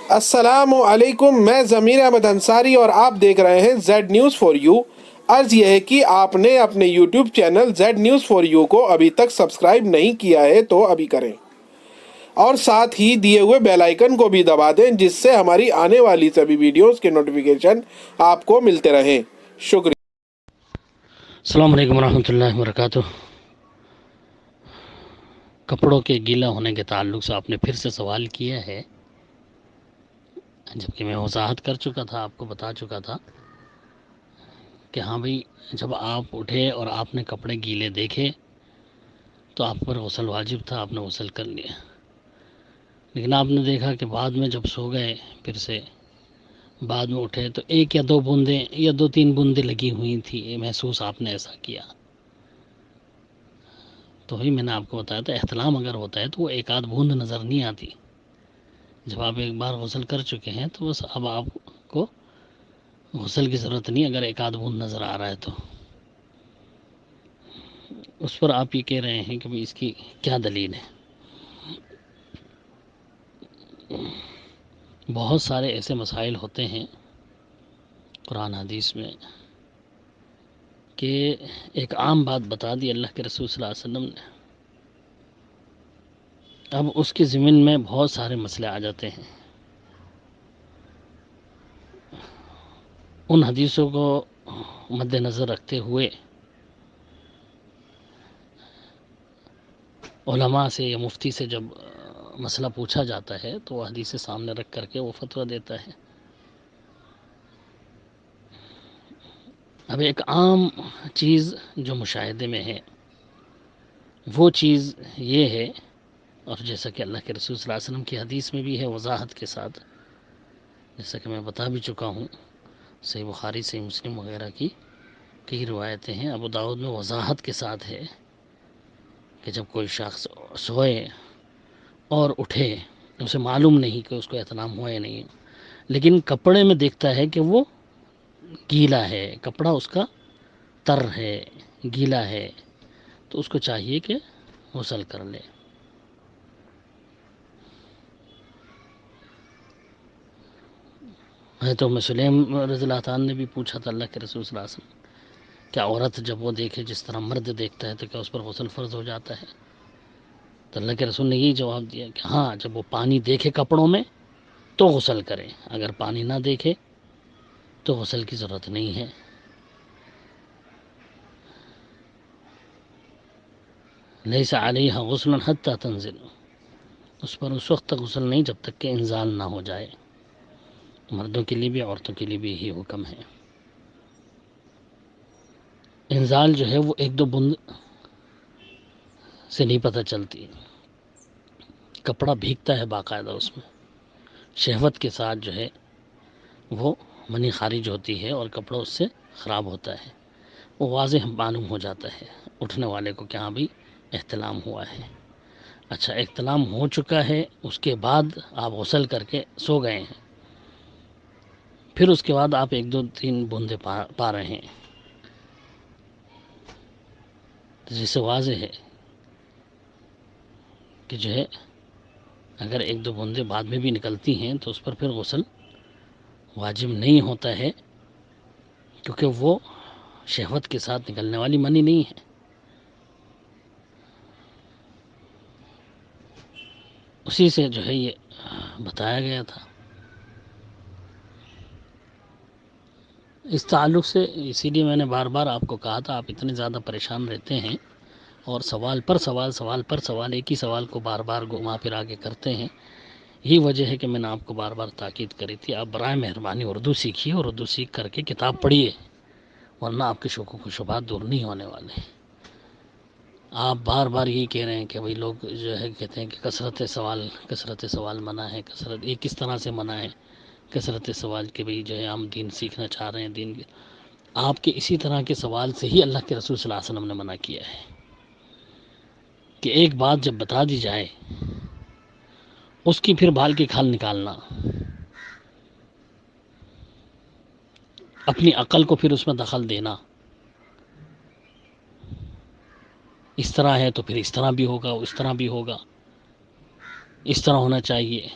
السلام علیکم، میں ضمیر احمد انصاری اور آپ دیکھ رہے ہیں زیڈ نیوز فار یو۔ عرض یہ ہے کہ آپ نے اپنے YouTube channel Z news for you کو ابھی تک سبسکرائب نہیں کیا ہے تو ابھی کریں، اور ساتھ ہی دیے ہوئے بیل آئیکن کو بھی دبا دیں جس سے ہماری آنے والی سبھی ویڈیوز کے نوٹیفیکیشن آپ کو ملتے رہیں۔ شکریہ۔ السلام علیکم ورحمۃ اللہ وبرکاتہ۔ کپڑوں کے گیلا ہونے کے تعلق سے آپ نے پھر سے سوال کیا ہے، جبکہ میں وضاحت کر چکا تھا، آپ کو بتا چکا تھا کہ ہاں بھائی، جب آپ اٹھے اور آپ نے کپڑے گیلے دیکھے تو آپ پر غسل واجب تھا، آپ نے غسل کر لیا، لیکن آپ نے دیکھا کہ بعد میں جب سو گئے پھر سے بعد میں اٹھے تو ایک یا دو بوندیں یا دو تین بوندیں لگی ہوئی تھی، یہ محسوس آپ نے ایسا کیا، تو ہی میں نے آپ کو بتایا تھا احتلام اگر ہوتا ہے تو وہ ایک آدھ بوند نظر نہیں آتی۔ جب آپ ایک بار غسل کر چکے ہیں تو بس اب آپ کو غسل کی ضرورت نہیں، اگر ایک آدھ بوند نظر آ رہا ہے تو اس پر آپ یہ کہہ رہے ہیں کہ اس کی کیا دلیل ہے۔ بہت سارے ایسے مسائل ہوتے ہیں قرآن حدیث میں کہ ایک عام بات بتا دی اللہ کے رسول صلی اللہ علیہ وسلم نے، اب اس کے ضمن میں بہت سارے مسئلے آ جاتے ہیں۔ ان حدیثوں کو مد نظر رکھتے ہوئے علماء سے یا مفتی سے جب مسئلہ پوچھا جاتا ہے تو وہ حدیث سامنے رکھ کر کے وہ فتویٰ دیتا ہے۔ اب ایک عام چیز جو مشاہدے میں ہے وہ چیز یہ ہے، اور جیسا کہ اللہ کے رسول صلی اللہ علیہ وسلم کی حدیث میں بھی ہے وضاحت کے ساتھ، جیسا کہ میں بتا بھی چکا ہوں، صحیح بخاری صحیح مسلم وغیرہ کی کئی روایتیں ہیں، ابو داؤد میں وضاحت کے ساتھ ہے کہ جب کوئی شخص سوئے اور اٹھے، اسے معلوم نہیں کہ اس کو احتلام ہوا یا نہیں، لیکن کپڑے میں دیکھتا ہے کہ وہ گیلا ہے، کپڑا اس کا تر ہے، گیلا ہے، تو اس کو چاہیے کہ غسل کر لے۔ حضرت ام سلیم رضی اللہ تعالیٰ نے بھی پوچھا تھا اللہ کے رسول صلی اللہ علیہ وسلم، کیا عورت جب وہ دیکھے جس طرح مرد دیکھتا ہے تو کیا اس پر غسل فرض ہو جاتا ہے؟ تو اللہ کے رسول نے یہی جواب دیا کہ ہاں، جب وہ پانی دیکھے کپڑوں میں تو غسل کرے، اگر پانی نہ دیکھے تو غسل کی ضرورت نہیں ہے۔ لیس علیہا غسل حتی تنزل، اس پر اس وقت تک غسل نہیں جب تک کہ انزال نہ ہو جائے۔ مردوں کے لیے بھی عورتوں کے لیے بھی یہی حکم ہے۔ انزال جو ہے وہ ایک دو بند سے نہیں پتہ چلتی، کپڑا بھیگتا ہے باقاعدہ، اس میں شہوت کے ساتھ جو ہے وہ منی خارج ہوتی ہے اور کپڑا اس سے خراب ہوتا ہے، وہ واضح معلوم ہو جاتا ہے اٹھنے والے کو کہ ہاں بھی احتلام ہوا ہے۔ اچھا، احتلام ہو چکا ہے، اس کے بعد آپ غسل کر کے سو گئے ہیں، پھر اس کے بعد آپ ایک دو تین بوندے پا رہے ہیں، جس سے واضح ہے کہ جو ہے اگر ایک دو بوندے بعد میں بھی نکلتی ہیں تو اس پر پھر غسل واجب نہیں ہوتا ہے، کیونکہ وہ شہوت کے ساتھ نکلنے والی منی نہیں ہے۔ اسی سے جو ہے یہ بتایا گیا تھا۔ اس تعلق سے اسی لیے میں نے بار بار آپ کو کہا تھا، آپ اتنے زیادہ پریشان رہتے ہیں اور سوال پر سوال، سوال پر سوال، ایک ہی سوال کو بار بار گھما پھرا کے کرتے ہیں، یہی وجہ ہے کہ میں نے آپ کو بار بار تاکید کری تھی، آپ برائے مہربانی اردو سیکھیے اور اردو سیکھ کر کے کتاب پڑھیے، ورنہ آپ کے شکوک و شبہات دور نہیں ہونے والے۔ آپ بار بار یہی کہہ رہے ہیں کہ بھئی لوگ جو ہے کہتے ہیں کہ کثرت سوال منع ہے، یہ کس طرح سے منع ہے کثرت سوال کے؟ بھئی جو ہے ہم دین سیکھنا چاہ رہے ہیں، دین آپ کے اسی طرح کے سوال سے ہی اللہ کے رسول صلی اللہ علیہ وسلم نے منع کیا ہے کہ ایک بات جب بتا دی جائے اس کی پھر بال کی کھال نکالنا، اپنی عقل کو پھر اس میں دخل دینا، اس طرح ہے تو پھر اس طرح بھی ہوگا، اس طرح بھی ہوگا، اس طرح ہونا چاہیے،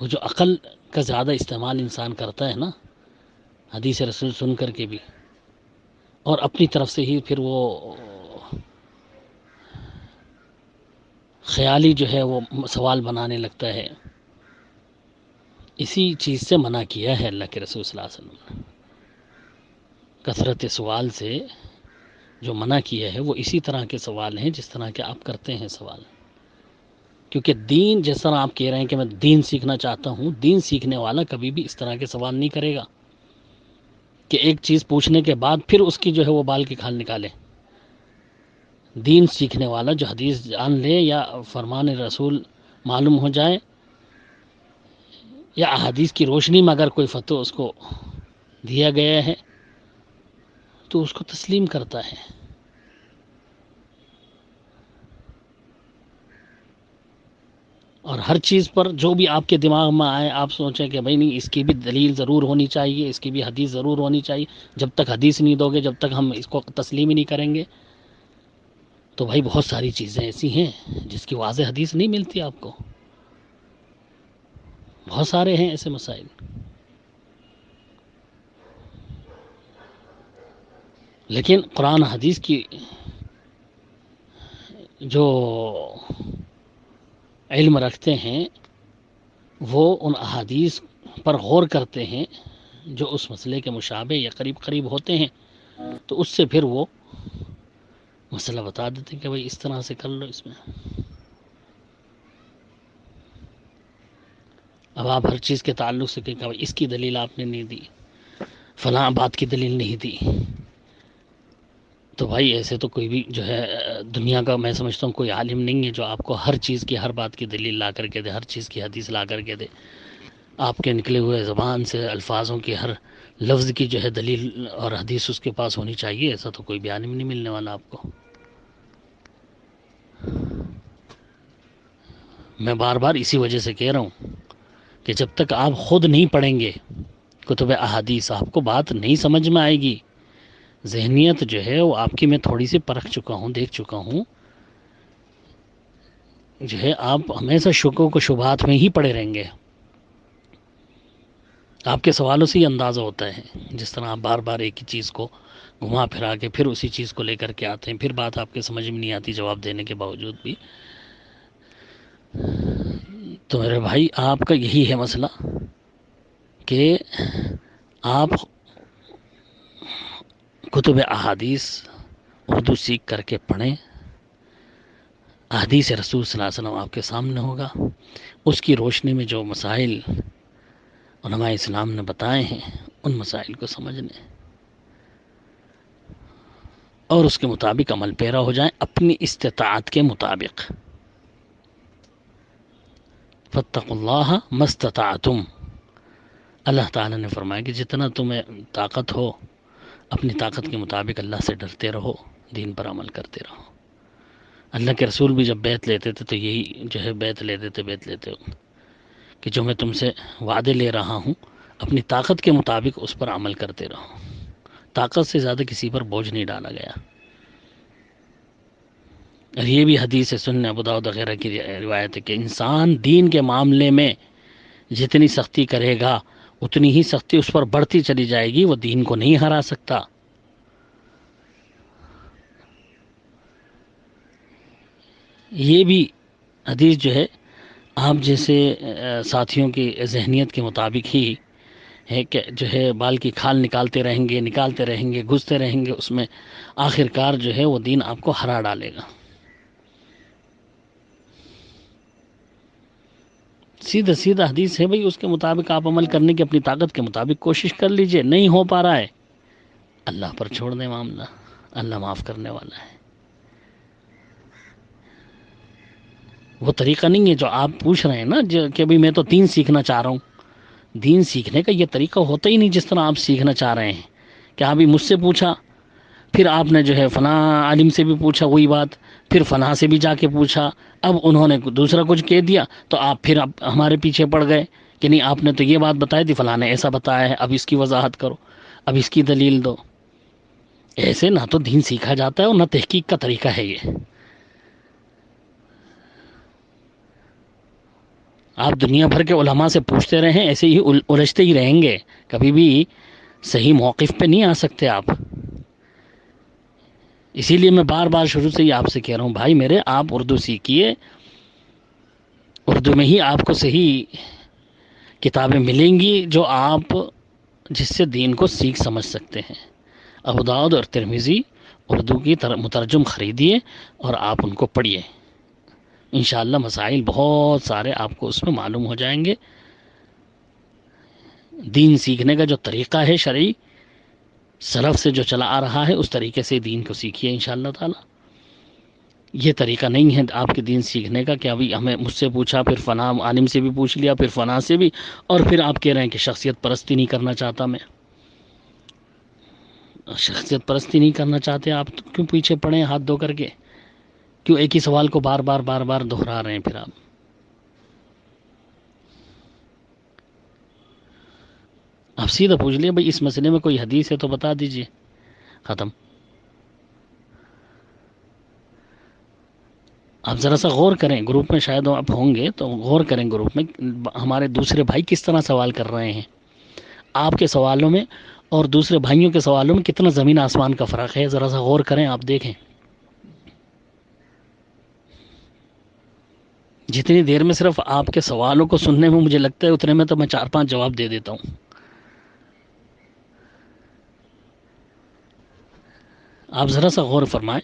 وہ جو عقل کا زیادہ استعمال انسان کرتا ہے نا حدیث رسول سن کر کے بھی، اور اپنی طرف سے ہی پھر وہ خیالی جو ہے وہ سوال بنانے لگتا ہے، اسی چیز سے منع کیا ہے اللہ کے رسول صلی اللہ علیہ وسلم نے۔ کثرت سوال سے جو منع کیا ہے وہ اسی طرح کے سوال ہیں جس طرح کے آپ کرتے ہیں سوال، کیونکہ دین جس طرح آپ کہہ رہے ہیں کہ میں دین سیکھنا چاہتا ہوں، دین سیکھنے والا کبھی بھی اس طرح کے سوال نہیں کرے گا کہ ایک چیز پوچھنے کے بعد پھر اس کی جو ہے وہ بال کی کھال نکالے۔ دین سیکھنے والا جو حدیث جان لے یا فرمان رسول معلوم ہو جائے یا احادیث کی روشنی میں اگر کوئی فتویٰ اس کو دیا گیا ہے تو اس کو تسلیم کرتا ہے۔ اور ہر چیز پر جو بھی آپ کے دماغ میں آئے آپ سوچیں کہ بھائی نہیں، اس کی بھی دلیل ضرور ہونی چاہیے، اس کی بھی حدیث ضرور ہونی چاہیے، جب تک حدیث نہیں دو گے جب تک ہم اس کو تسلیم ہی نہیں کریں گے۔ تو بھائی بہت ساری چیزیں ایسی ہیں جس کی واضح حدیث نہیں ملتی آپ کو، بہت سارے ہیں ایسے مسائل۔ لیکن قرآن حدیث کی جو علم رکھتے ہیں وہ ان احادیث پر غور کرتے ہیں جو اس مسئلے کے مشابہ یا قریب قریب ہوتے ہیں، تو اس سے پھر وہ مسئلہ بتا دیتے ہیں کہ بھائی اس طرح سے کر لو اس میں۔ اب آپ ہر چیز کے تعلق سے کہیں کہ بھائی اس کی دلیل آپ نے نہیں دی، فلاں بات کی دلیل نہیں دی، تو بھائی ایسے تو کوئی بھی جو ہے دنیا کا میں سمجھتا ہوں کوئی عالم نہیں ہے جو آپ کو ہر چیز کی ہر بات کی دلیل لا کر کے دے، ہر چیز کی حدیث لا کر کے دے۔ آپ کے نکلے ہوئے زبان سے الفاظوں کی ہر لفظ کی جو ہے دلیل اور حدیث اس کے پاس ہونی چاہیے، ایسا تو کوئی بھی عالم نہیں ملنے والا آپ کو۔ میں بار بار اسی وجہ سے کہہ رہا ہوں کہ جب تک آپ خود نہیں پڑھیں گے کتب احادیث آپ کو بات نہیں سمجھ میں آئے گی۔ ذہنیت جو ہے وہ آپ کی میں تھوڑی سی پرکھ چکا ہوں، دیکھ چکا ہوں، جو ہے آپ ہمیشہ شکوک و شبہات میں ہی پڑے رہیں گے۔ آپ کے سوالوں سے ہی اندازہ ہوتا ہے، جس طرح آپ بار بار ایک ہی چیز کو گھما پھرا کے پھر اسی چیز کو لے کر کے آتے ہیں، پھر بات آپ کے سمجھ میں نہیں آتی جواب دینے کے باوجود بھی۔ تو میرے بھائی آپ کا یہی ہے مسئلہ کہ آپ کتب احادیث اردو سیکھ کر کے پڑھیں، احادیث رسول صلی اللہ علیہ وسلم آپ کے سامنے ہوگا، اس کی روشنی میں جو مسائل علماء اسلام نے بتائے ہیں ان مسائل کو سمجھنے اور اس کے مطابق عمل پیرا ہو جائیں اپنی استطاعت کے مطابق۔ فاتقوا اللہ ما استطعتم، اللہ تعالیٰ نے فرمایا کہ جتنا تمہیں طاقت ہو اپنی طاقت کے مطابق اللہ سے ڈرتے رہو، دین پر عمل کرتے رہو۔ اللہ کے رسول بھی جب بیعت لیتے تھے تو یہی جو ہے بیعت لیتے ہو کہ جو میں تم سے وعدے لے رہا ہوں اپنی طاقت کے مطابق اس پر عمل کرتے رہو۔ طاقت سے زیادہ کسی پر بوجھ نہیں ڈالا گیا۔ اور یہ بھی حدیث سنن ابو داؤد وغیرہ کی روایت ہے کہ انسان دین کے معاملے میں جتنی سختی کرے گا اتنی ہی سختی اس پر بڑھتی چلی جائے گی، وہ دین کو نہیں ہرا سکتا۔ یہ بھی حدیث جو ہے آپ جیسے ساتھیوں کی ذہنیت کے مطابق ہی ہے کہ جو ہے بال کی کھال نکالتے رہیں گے، گھستے رہیں گے اس میں، آخر کار جو ہے وہ دین آپ کو ہرا ڈالے گا۔ سیدھا حدیث ہے بھائی، اس کے مطابق آپ عمل کرنے کی اپنی طاقت کے مطابق کوشش کر لیجئے، نہیں ہو پا رہا ہے اللہ پر چھوڑ دیں معاملہ، اللہ معاف کرنے والا ہے۔ وہ طریقہ نہیں ہے جو آپ پوچھ رہے ہیں نا کہ بھائی میں تو دین سیکھنا چاہ رہا ہوں، دین سیکھنے کا یہ طریقہ ہوتا ہی نہیں جس طرح آپ سیکھنا چاہ رہے ہیں کہ ابھی مجھ سے پوچھا، پھر آپ نے جو ہے فلاں عالم سے بھی پوچھا وہی بات، پھر فلاں سے بھی جا کے پوچھا، اب انہوں نے دوسرا کچھ کہہ دیا تو آپ پھر ہمارے پیچھے پڑ گئے کہ نہیں آپ نے تو یہ بات بتائی تھی، فلاں نے ایسا بتایا ہے، اب اس کی وضاحت کرو، اب اس کی دلیل دو۔ ایسے نہ تو دین سیکھا جاتا ہے اور نہ تحقیق کا طریقہ ہے یہ۔ آپ دنیا بھر کے علماء سے پوچھتے رہیں، ایسے ہی الجھتے ہی رہیں گے، کبھی بھی صحیح موقف پہ نہیں آ سکتے آپ. اسی لیے میں بار بار شروع سے ہی آپ سے کہہ رہا ہوں بھائی میرے، آپ اردو سیکھیے، اردو میں ہی آپ کو صحیح کتابیں ملیں گی جو آپ جس سے دین کو سیکھ سمجھ سکتے ہیں. ابو داؤد اور ترمذی اردو کی مترجم خریدیے اور آپ ان کو پڑھیے، انشاءاللہ مسائل بہت سارے آپ کو اس میں معلوم ہو جائیں گے. دین سیکھنے کا جو طریقہ ہے شرعی سلف سے جو چلا آ رہا ہے، اس طریقے سے دین کو سیکھیے انشاءاللہ تعالی. یہ طریقہ نہیں ہے آپ کے دین سیکھنے کا کہ ابھی ہمیں مجھ سے پوچھا، پھر فلاں عالم سے بھی پوچھ لیا، پھر فلاں سے بھی، اور پھر آپ کہہ رہے ہیں کہ شخصیت پرستی نہیں کرنا چاہتا میں. شخصیت پرستی نہیں کرنا چاہتے آپ تو کیوں پیچھے پڑے ہیں ہاتھ دھو کر کے؟ کیوں ایک ہی سوال کو بار بار دہرا رہے ہیں پھر آپ سیدھا پوچھ لیے بھائی اس مسئلے میں کوئی حدیث ہے تو بتا دیجئے، ختم. آپ ذرا سا غور کریں، گروپ میں شاید آپ ہوں گے تو غور کریں گروپ میں ہمارے دوسرے بھائی کس طرح سوال کر رہے ہیں. آپ کے سوالوں میں اور دوسرے بھائیوں کے سوالوں میں کتنا زمین آسمان کا فرق ہے، ذرا سا غور کریں، آپ دیکھیں. جتنی دیر میں صرف آپ کے سوالوں کو سننے میں مجھے لگتا ہے اتنے میں تو میں 4-5 جواب دے دیتا ہوں. آپ ذرا سا غور فرمائیں،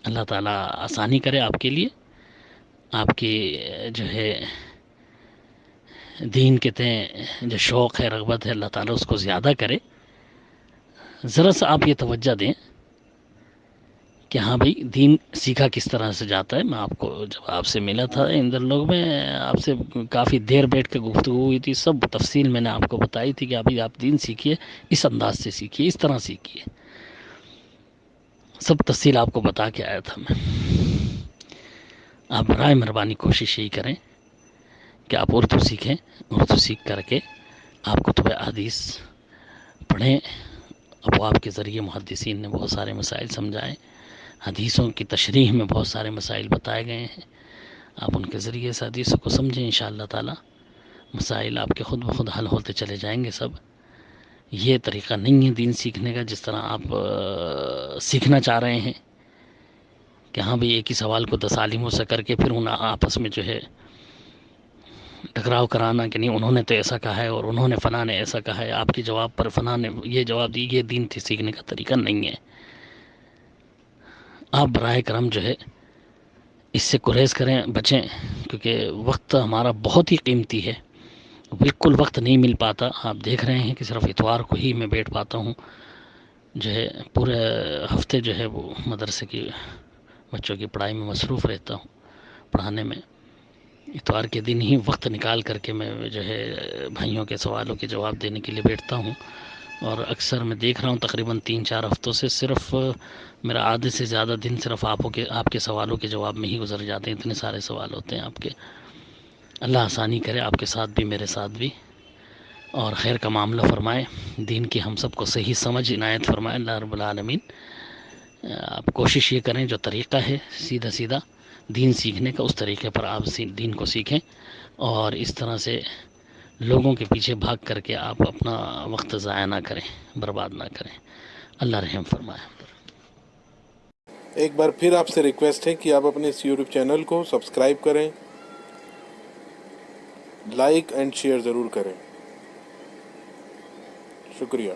اللہ تعالیٰ آسانی کرے آپ کے لیے، آپ کی جو ہے دین کے تئیں جو شوق ہے، رغبت ہے، اللہ تعالیٰ اس کو زیادہ کرے. ذرا سا آپ یہ توجہ دیں کہ ہاں بھائی دین سیکھا کس طرح سے جاتا ہے. میں آپ کو جب آپ سے ملا تھا اندر لوگ میں آپ سے کافی دیر بیٹھ کے گفتگو ہوئی تھی، سب تفصیل میں نے آپ کو بتائی تھی کہ ابھی آپ دین سیکھیے، اس انداز سے سیکھیے، اس طرح سیکھیے، سب تفصیل آپ کو بتا کے آیا تھا میں. آپ برائے مہربانی کوشش یہی کریں کہ آپ اردو سیکھیں، اردو سیکھ کر کے آپ کتب احادیث پڑھیں. ابواب کے ذریعے محدثین نے بہت سارے مسائل سمجھائے، حدیثوں کی تشریح میں بہت سارے مسائل بتائے گئے ہیں. آپ ان کے ذریعے سے حدیثوں کو سمجھیں، انشاءاللہ تعالی مسائل آپ کے خود بخود حل ہوتے چلے جائیں گے سب. یہ طریقہ نہیں ہے دین سیکھنے کا جس طرح آپ سیکھنا چاہ رہے ہیں کہ ہاں بھئی ایک ہی سوال کو 10 عالموں سے کر کے پھر ان آپس میں جو ہے ٹکراؤ کرانا کہ نہیں انہوں نے تو ایسا کہا ہے اور انہوں نے فلاں نے ایسا کہا ہے، آپ کے جواب پر فلاں نے یہ جواب دی. یہ دین سیکھنے کا طریقہ نہیں ہے. آپ براہ کرم جو ہے اس سے گریز کریں، بچیں، کیونکہ وقت ہمارا بہت ہی قیمتی ہے، بالکل وقت نہیں مل پاتا. آپ دیکھ رہے ہیں کہ صرف اتوار کو ہی میں بیٹھ پاتا ہوں، جو ہے پورے ہفتے جو ہے وہ مدرسے کی بچوں کی پڑھائی میں مصروف رہتا ہوں، پڑھانے میں. اتوار کے دن ہی وقت نکال کر کے میں جو ہے بھائیوں کے سوالوں کے جواب دینے کے لیے بیٹھتا ہوں. اور اکثر میں دیکھ رہا ہوں تقریباً 3-4 ہفتوں سے صرف میرا آدھے سے زیادہ دن صرف آپ کے سوالوں کے جواب میں ہی گزر جاتے ہیں. اتنے سارے سوال ہوتے ہیں آپ کے. اللہ آسانی کرے آپ کے ساتھ بھی میرے ساتھ بھی، اور خیر کا معاملہ فرمائے، دین کی ہم سب کو صحیح سمجھ عنایت فرمائے اللہ رب العالمین. آپ کوشش یہ کریں جو طریقہ ہے سیدھا سیدھا دین سیکھنے کا، اس طریقے پر آپ دین کو سیکھیں، اور اس طرح سے لوگوں کے پیچھے بھاگ کر کے آپ اپنا وقت ضائع نہ کریں، برباد نہ کریں. اللہ رحم فرمائے. ایک بار پھر آپ سے ریکویسٹ ہے کہ آپ اپنے اس یوٹیوب چینل کو سبسکرائب کریں، لائک اینڈ شیئر ضرور کریں. شکریہ.